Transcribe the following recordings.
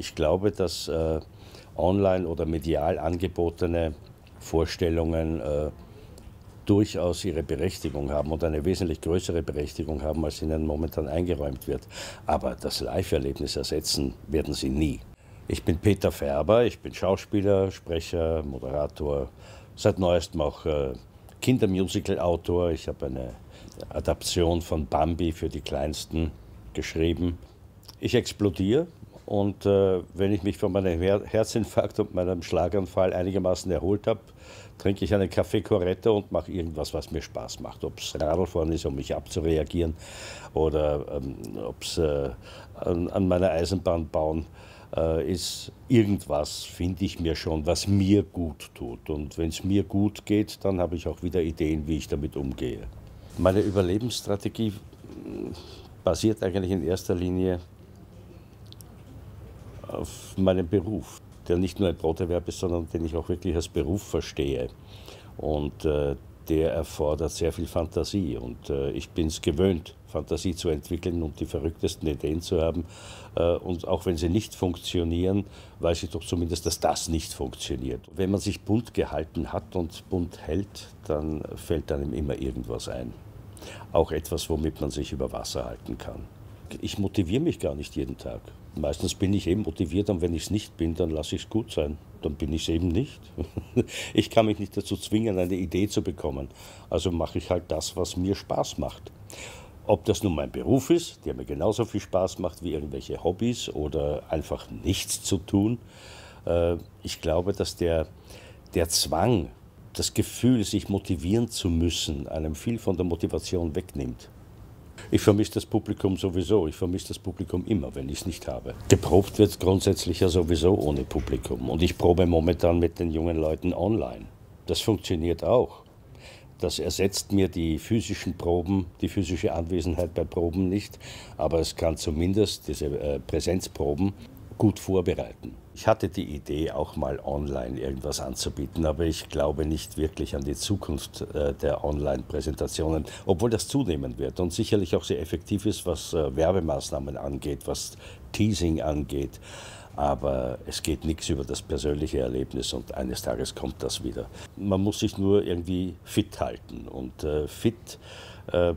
Ich glaube, dass online oder medial angebotene Vorstellungen durchaus ihre Berechtigung haben und eine wesentlich größere Berechtigung haben, als ihnen momentan eingeräumt wird. Aber das Live-Erlebnis ersetzen werden sie nie. Ich bin Peter Faerber, ich bin Schauspieler, Sprecher, Moderator, seit neuestem auch Kindermusical-Autor. Ich habe eine Adaption von Bambi für die Kleinsten geschrieben. Ich explodiere und wenn ich mich von meinem Herzinfarkt und meinem Schlaganfall einigermaßen erholt habe, trinke ich einen Kaffee Corretto und mache irgendwas, was mir Spaß macht. Ob es Radlfahren ist, um mich abzureagieren, oder ob es an meiner Eisenbahn bauen ist. Irgendwas finde ich mir schon, was mir gut tut. Und wenn es mir gut geht, dann habe ich auch wieder Ideen, wie ich damit umgehe. Meine Überlebensstrategie basiert eigentlich in erster Linie auf meinem Beruf, der nicht nur ein Broterwerb ist, sondern den ich auch wirklich als Beruf verstehe. Und der erfordert sehr viel Fantasie. Und ich bin es gewöhnt, Fantasie zu entwickeln und die verrücktesten Ideen zu haben. Und auch wenn sie nicht funktionieren, weiß ich doch zumindest, dass das nicht funktioniert. Wenn man sich bunt gehalten hat und bunt hält, dann fällt einem immer irgendwas ein. Auch etwas, womit man sich über Wasser halten kann. Ich motiviere mich gar nicht jeden Tag. Meistens bin ich eben motiviert und wenn ich es nicht bin, dann lasse ich es gut sein. Dann bin ich es eben nicht. Ich kann mich nicht dazu zwingen, eine Idee zu bekommen. Also mache ich halt das, was mir Spaß macht. Ob das nun mein Beruf ist, der mir genauso viel Spaß macht wie irgendwelche Hobbys oder einfach nichts zu tun. Ich glaube, dass der Zwang, das Gefühl, sich motivieren zu müssen, einem viel von der Motivation wegnimmt. Ich vermisse das Publikum sowieso. Ich vermisse das Publikum immer, wenn ich es nicht habe. Geprobt wird grundsätzlich ja sowieso ohne Publikum. Und ich probe momentan mit den jungen Leuten online. Das funktioniert auch. Das ersetzt mir die physischen Proben, die physische Anwesenheit bei Proben nicht. Aber es kann zumindest diese Präsenzproben gut vorbereiten. Ich hatte die Idee, auch mal online irgendwas anzubieten, aber ich glaube nicht wirklich an die Zukunft der Online-Präsentationen, obwohl das zunehmen wird und sicherlich auch sehr effektiv ist, was Werbemaßnahmen angeht, was Teasing angeht. Aber es geht nichts über das persönliche Erlebnis und eines Tages kommt das wieder. Man muss sich nur irgendwie fit halten und fit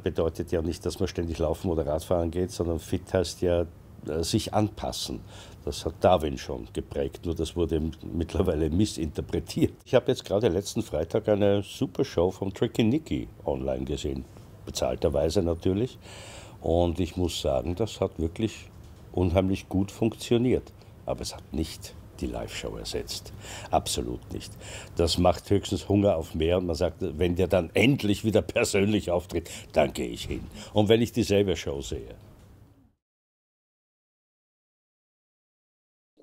bedeutet ja nicht, dass man ständig laufen oder Radfahren geht, sondern fit heißt ja sich anpassen. Das hat Darwin schon geprägt, nur das wurde mittlerweile missinterpretiert. Ich habe jetzt gerade letzten Freitag eine super Show vom Tricky Nicky online gesehen, bezahlterweise natürlich. Und ich muss sagen, das hat wirklich unheimlich gut funktioniert. Aber es hat nicht die Live-Show ersetzt. Absolut nicht. Das macht höchstens Hunger auf mehr und man sagt, wenn der dann endlich wieder persönlich auftritt, dann gehe ich hin. Und wenn ich dieselbe Show sehe.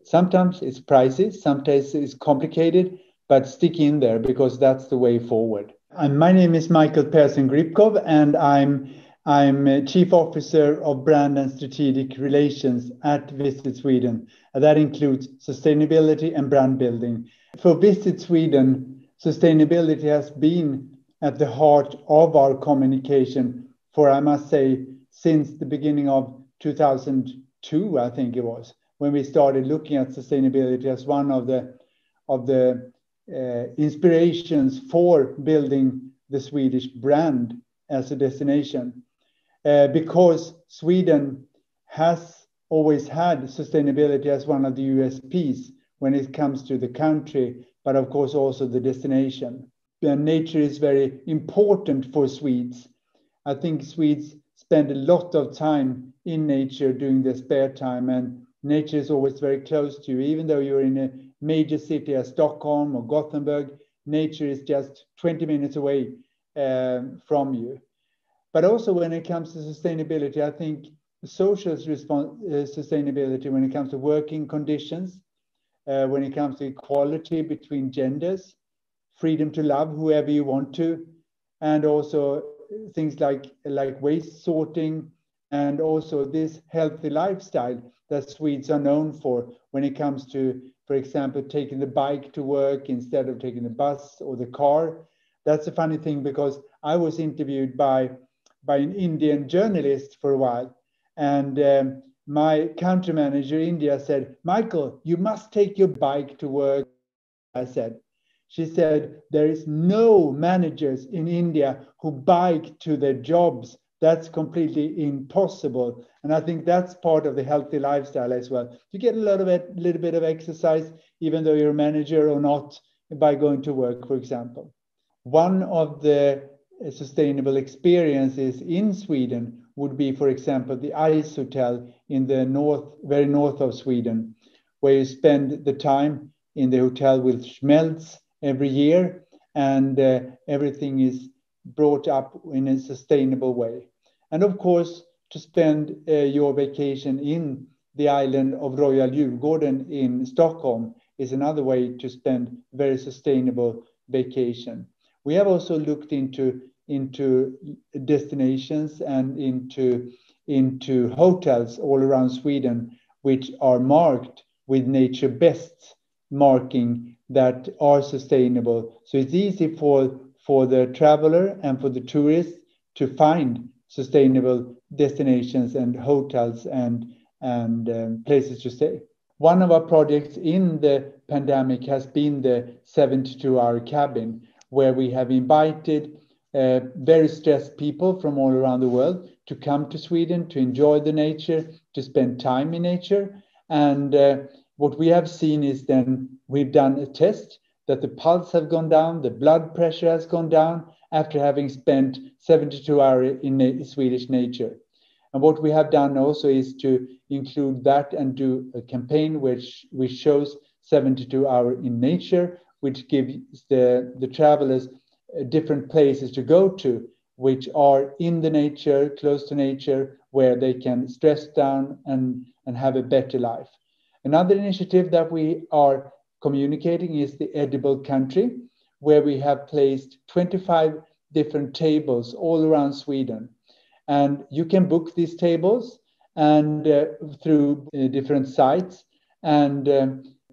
Sometimes it's pricey, sometimes it's complicated, but stick in there because that's the way forward. My name is Michael Persson-Gripkov and I'm Chief Officer of Brand and Strategic Relations at Visit Sweden. That includes sustainability and brand building. For Visit Sweden, sustainability has been at the heart of our communication for, I must say, since the beginning of 2002, I think it was, when we started looking at sustainability as one of the inspirations for building the Swedish brand as a destination. Because Sweden has always had sustainability as one of the USPs when it comes to the country, but of course also the destination. Nature is very important for Swedes. I think Swedes spend a lot of time in nature during their spare time, and nature is always very close to you. Even though you're in a major city as Stockholm or Gothenburg, nature is just 20 minutes away from you. But also when it comes to sustainability, I think social sustainability when it comes to working conditions, when it comes to equality between genders, freedom to love whoever you want to, and also things like waste sorting, and also this healthy lifestyle that Swedes are known for when it comes to, for example, taking the bike to work instead of taking the bus or the car. That's a funny thing because I was interviewed by an Indian journalist for a while, and my country manager in India said, Michael, you must take your bike to work. She said, there is no managers in India who bike to their jobs. That's completely impossible. And I think that's part of the healthy lifestyle as well. You get a little bit of exercise, even though you're a manager or not, by going to work, for example. One of the sustainable experiences in Sweden would be, for example, the ice hotel in the very north of Sweden, where you spend the time in the hotel which melts every year, and everything is brought up in a sustainable way. And of course, to spend your vacation in the island of Royal Djurgården in Stockholm is another way to spend very sustainable vacation. We have also looked into destinations and into hotels all around Sweden, which are marked with nature best marking that are sustainable. So it's easy for the traveler and for the tourist to find sustainable destinations and hotels and places to stay. One of our projects in the pandemic has been the 72-hour cabin, where we have invited very stressed people from all around the world to come to Sweden to enjoy the nature, to spend time in nature. And what we have seen is then we've done a test that the pulse has gone down, the blood pressure has gone down after having spent 72 hours in Swedish nature. And what we have done also is to include that and do a campaign which shows 72 hours in nature, which gives the travelers different places to go to, which are in the nature, close to nature, where they can stress down and have a better life. Another initiative that we are communicating is the Edible Country, where we have placed 25 different tables all around Sweden. And you can book these tables and through different sites. And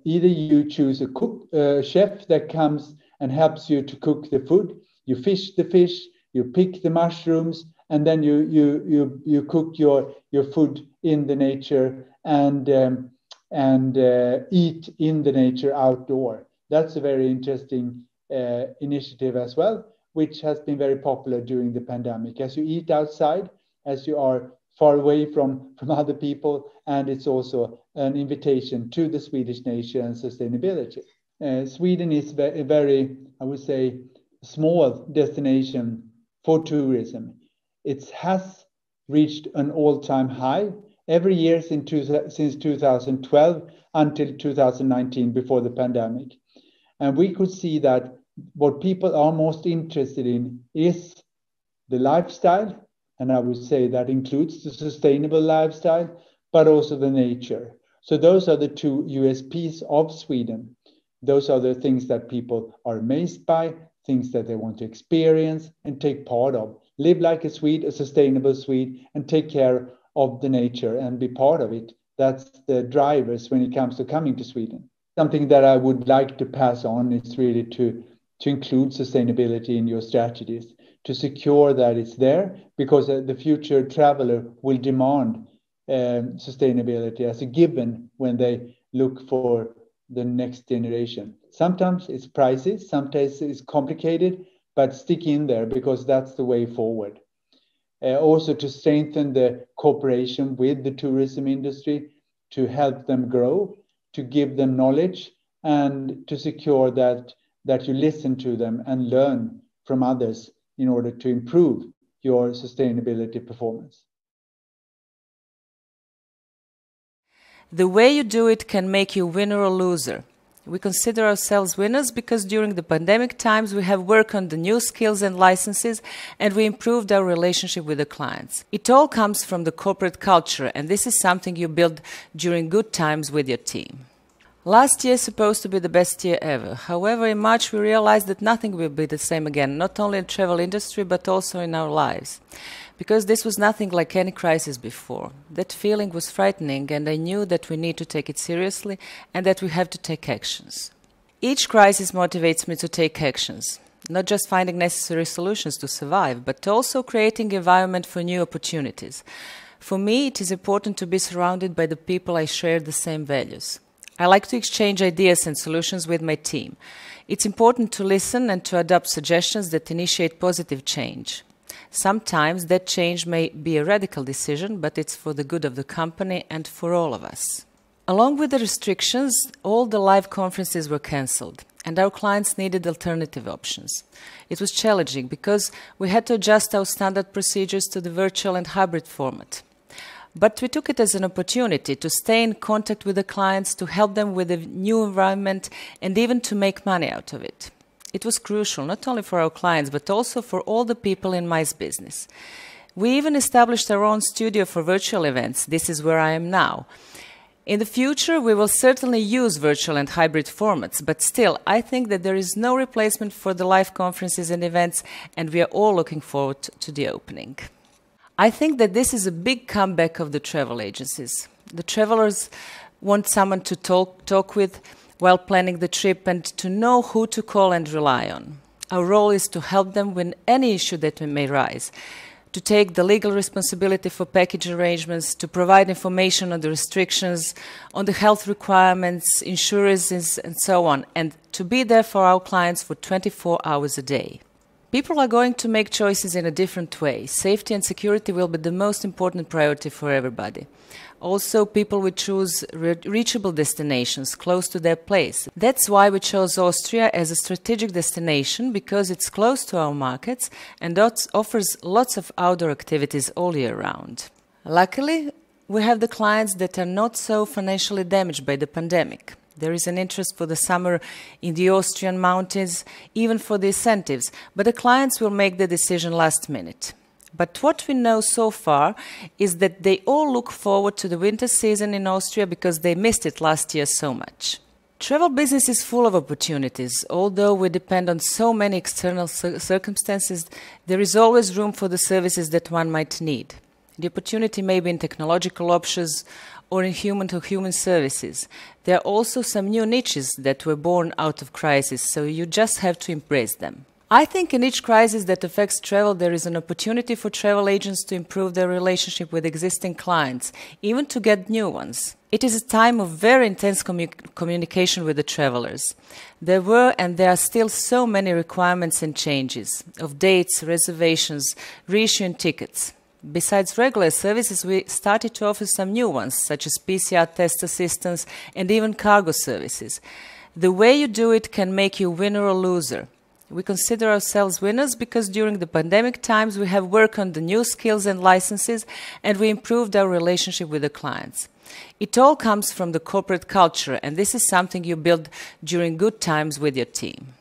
either you choose a chef that comes and helps you to cook the food. You fish the fish, you pick the mushrooms, and then you cook your food in the nature and eat in the nature outdoor. That's a very interesting initiative as well, which has been very popular during the pandemic. As you eat outside, as you are far away from other people, and it's also an invitation to the Swedish nature and sustainability. Sweden is a very, I would say, small destination for tourism. It has reached an all-time high every year since 2012 until 2019, before the pandemic. And we could see that what people are most interested in is the lifestyle, and I would say that includes the sustainable lifestyle, but also the nature. So those are the two USPs of Sweden. Those are the things that people are amazed by, things that they want to experience and take part of. Live like a Swede, a sustainable Swede, and take care of the nature and be part of it. That's the drivers when it comes to coming to Sweden. Something that I would like to pass on is really to include sustainability in your strategies, to secure that it's there, because the future traveler will demand sustainability as a given when they look for the next generation. Sometimes it's pricey, sometimes it's complicated, but stick in there because that's the way forward. Also to strengthen the cooperation with the tourism industry, to help them grow, to give them knowledge, and to secure that you listen to them and learn from others in order to improve your sustainability performance. The way you do it can make you winner or loser. We consider ourselves winners because during the pandemic times we have worked on the new skills and licenses, and we improved our relationship with the clients. It all comes from the corporate culture, and this is something you build during good times with your team. Last year is supposed to be the best year ever. However, in March we realized that nothing will be the same again, not only in the travel industry but also in our lives. Because this was nothing like any crisis before. That feeling was frightening, and I knew that we need to take it seriously and that we have to take actions. Each crisis motivates me to take actions, not just finding necessary solutions to survive, but also creating an environment for new opportunities. For me, it is important to be surrounded by the people I share the same values. I like to exchange ideas and solutions with my team. It's important to listen and to adopt suggestions that initiate positive change. Sometimes that change may be a radical decision, but it's for the good of the company and for all of us. Along with the restrictions, all the live conferences were cancelled, and our clients needed alternative options. It was challenging because we had to adjust our standard procedures to the virtual and hybrid format. But we took it as an opportunity to stay in contact with the clients, to help them with a new environment, and even to make money out of it. It was crucial, not only for our clients, but also for all the people in my business. We even established our own studio for virtual events. This is where I am now. In the future, we will certainly use virtual and hybrid formats, but still, I think that there is no replacement for the live conferences and events, and we are all looking forward to the opening. I think that this is a big comeback of the travel agencies. The travelers want someone to talk with while planning the trip and to know who to call and rely on. Our role is to help them with any issue that may rise, to take the legal responsibility for package arrangements, to provide information on the restrictions, on the health requirements, insurances, and so on, and to be there for our clients for 24 hours a day. People are going to make choices in a different way. Safety and security will be the most important priority for everybody. Also, people will choose reachable destinations close to their place. That's why we chose Austria as a strategic destination, because it's close to our markets and offers lots of outdoor activities all year round. Luckily, we have the clients that are not so financially damaged by the pandemic. There is an interest for the summer in the Austrian mountains, even for the incentives, but the clients will make the decision last minute. But what we know so far is that they all look forward to the winter season in Austria because they missed it last year so much. Travel business is full of opportunities. Although we depend on so many external circumstances, there is always room for the services that one might need. The opportunity may be in technological options or in human-to-human services. There are also some new niches that were born out of crisis, so you just have to embrace them. I think in each crisis that affects travel, there is an opportunity for travel agents to improve their relationship with existing clients, even to get new ones. It is a time of very intense communication with the travelers. There were and there are still so many requirements and changes of dates, reservations, reissuing tickets. Besides regular services, we started to offer some new ones, such as PCR test assistance and even cargo services. The way you do it can make you winner or loser. We consider ourselves winners because during the pandemic times we have worked on the new skills and licenses, and we improved our relationship with the clients. It all comes from the corporate culture, and this is something you build during good times with your team.